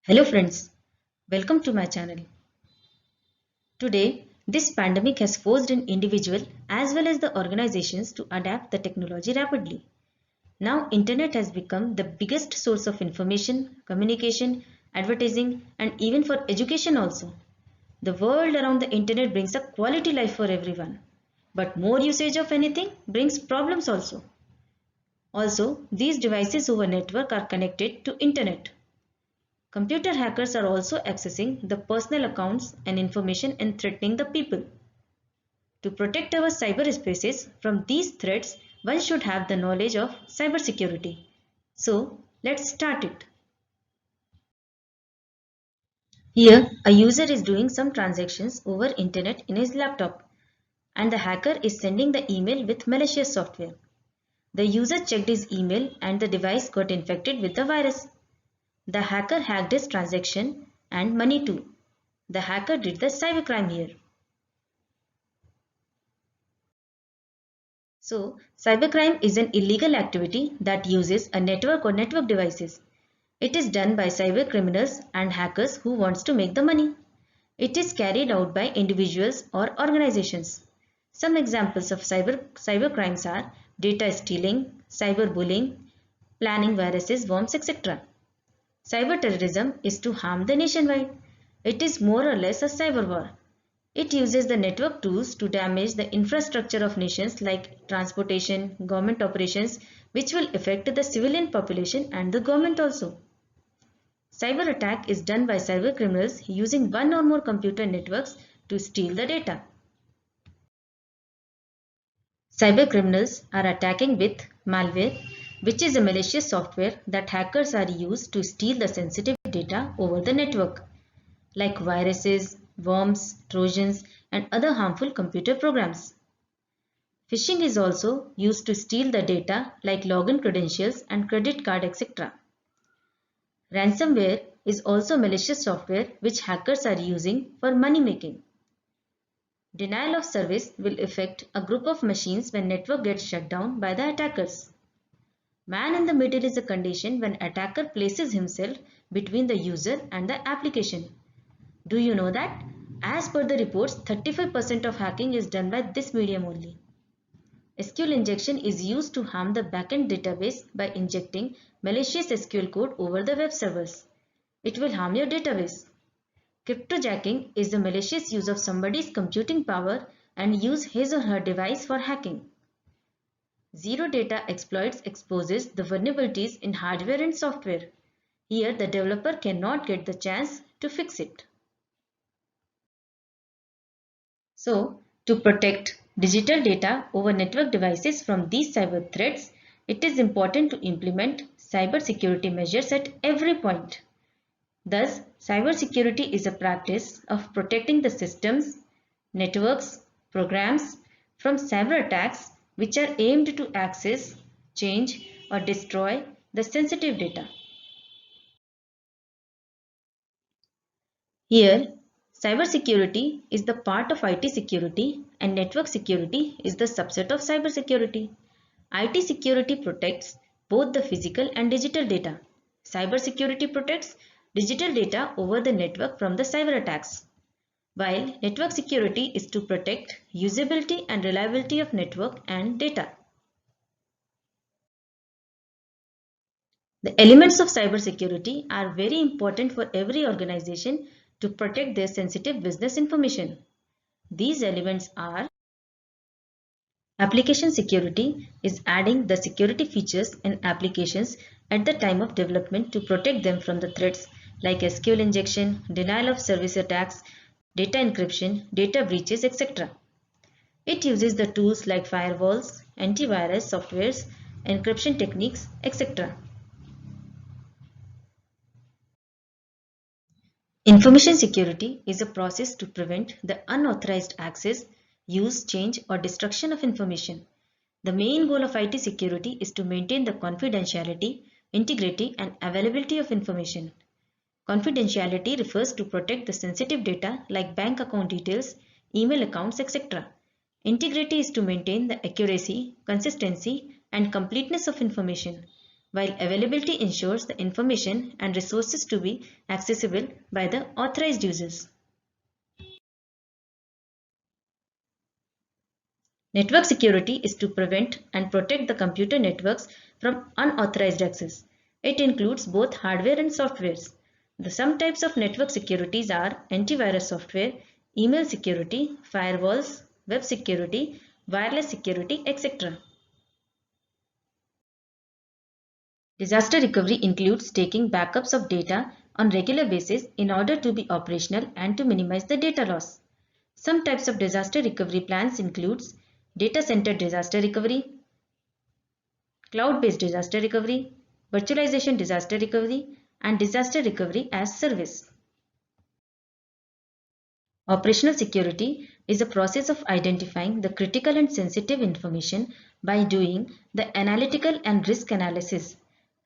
Hello friends, welcome to my channel. Today, this pandemic has forced an individual as well as the organizations to adapt the technology rapidly. Now, internet has become the biggest source of information, communication, advertising and even for education also. The world around the internet brings a quality life for everyone. But more usage of anything brings problems also. Also, these devices over network are connected to internet. Computer hackers are also accessing the personal accounts and information and threatening the people. To protect our cyberspaces from these threats, one should have the knowledge of cybersecurity. So, let's start it. Here, a user is doing some transactions over internet in his laptop and the hacker is sending the email with malicious software. The user checked his email and the device got infected with the virus. The hacker hacked his transaction and money too. The hacker did the cybercrime here. So, cybercrime is an illegal activity that uses a network or network devices. It is done by cyber criminals and hackers who wants to make the money. It is carried out by individuals or organizations. Some examples of cyber crimes are data stealing, cyberbullying, planning viruses, worms, etc. Cyber terrorism is to harm the nationwide. It is more or less a cyber war. It uses the network tools to damage the infrastructure of nations like transportation, government operations, which will affect the civilian population and the government also. Cyber attack is done by cyber criminals using one or more computer networks to steal the data. Cyber criminals are attacking with malware, which is a malicious software that hackers are used to steal the sensitive data over the network, like viruses, worms, trojans, and other harmful computer programs. Phishing is also used to steal the data like login credentials and credit card, etc. Ransomware is also malicious software which hackers are using for money making. Denial of service will affect a group of machines when network gets shut down by the attackers. Man in the middle is a condition when attacker places himself between the user and the application. Do you know that? As per the reports, 35% of hacking is done by this medium only. SQL injection is used to harm the backend database by injecting malicious SQL code over the web servers. It will harm your database. Cryptojacking is the malicious use of somebody's computing power and use his or her device for hacking. Zero data exploits exposes the vulnerabilities in hardware and software. Here the developer cannot get the chance to fix it. So, to protect digital data over network devices from these cyber threats, it is important to implement cybersecurity measures at every point. Thus, cybersecurity is a practice of protecting the systems, networks, programs from cyber attacks which are aimed to access, change, or destroy the sensitive data. Here, cybersecurity is the part of IT security and network security is the subset of cybersecurity. IT security protects both the physical and digital data. Cybersecurity protects digital data over the network from the cyber attacks, while network security is to protect usability and reliability of network and data. The elements of cybersecurity are very important for every organization to protect their sensitive business information. These elements are: application security is adding the security features in applications at the time of development to protect them from the threats like SQL injection, denial of service attacks, data encryption, data breaches, etc. It uses the tools like firewalls, antivirus softwares, encryption techniques, etc. Information security is a process to prevent the unauthorized access, use, change, or destruction of information. The main goal of IT security is to maintain the confidentiality, integrity, and availability of information. Confidentiality refers to protect the sensitive data like bank account details, email accounts, etc. Integrity is to maintain the accuracy, consistency, and completeness of information. while availability ensures the information and resources to be accessible by the authorized users. Network security is to prevent and protect the computer networks from unauthorized access. It includes both hardware and softwares. Some types of network securities are antivirus software, email security, firewalls, web security, wireless security, etc. Disaster recovery includes taking backups of data on regular basis in order to be operational and to minimize the data loss. Some types of disaster recovery plans includes data center disaster recovery, cloud-based disaster recovery, virtualization disaster recovery, and disaster recovery as service. Operational security is a process of identifying the critical and sensitive information by doing the analytical and risk analysis.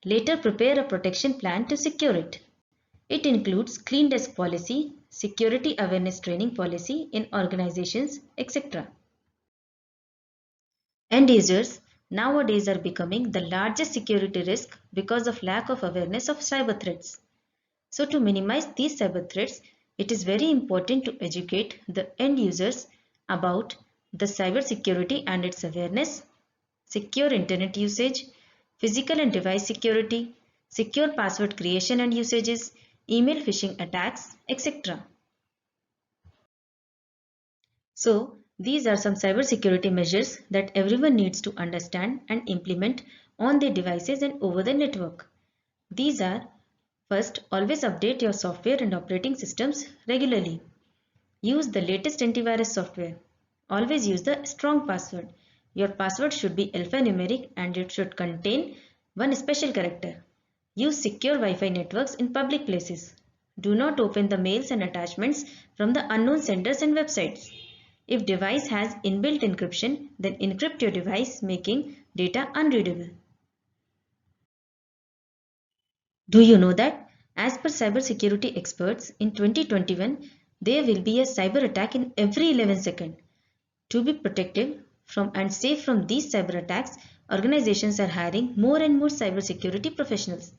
Later prepare a protection plan to secure it. It includes clean desk policy, security awareness training policy in organizations, etc. End users nowadays are becoming the largest security risk because of lack of awareness of cyber threats. So to minimize these cyber threats, it is very important to educate the end users about the cyber security and its awareness, secure internet usage, physical and device security, secure password creation and usages, email phishing attacks, etc. So, these are some cybersecurity measures that everyone needs to understand and implement on their devices and over the network. These are: first, always update your software and operating systems regularly. Use the latest antivirus software. Always use the strong password. Your password should be alphanumeric and it should contain one special character. Use secure Wi-Fi networks in public places. Do not open the mails and attachments from the unknown senders and websites. If device has inbuilt encryption, then encrypt your device, making data unreadable. Do you know that, as per cybersecurity experts, in 2021, there will be a cyber attack in every 11 seconds. To be protective from and safe from these cyber attacks, organizations are hiring more and more cybersecurity professionals.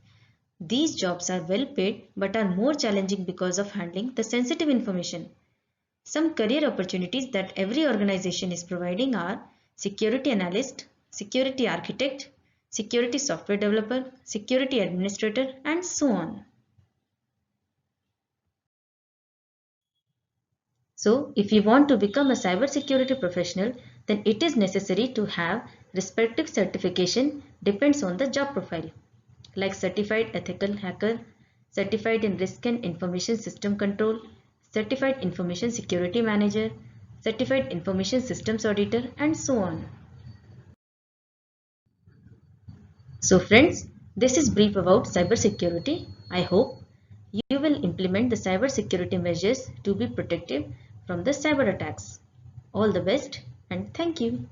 These jobs are well paid but are more challenging because of handling the sensitive information. Some career opportunities that every organization is providing are security analyst, security architect, security software developer, security administrator, and so on. So, if you want to become a cybersecurity professional, then it is necessary to have respective certification depends on the job profile, like certified ethical hacker, certified in risk and information system control, certified information security manager, certified information systems auditor, and so on. So friends, this is brief about cybersecurity. I hope you will implement the cybersecurity measures to be protective from the cyber attacks. All the best and thank you.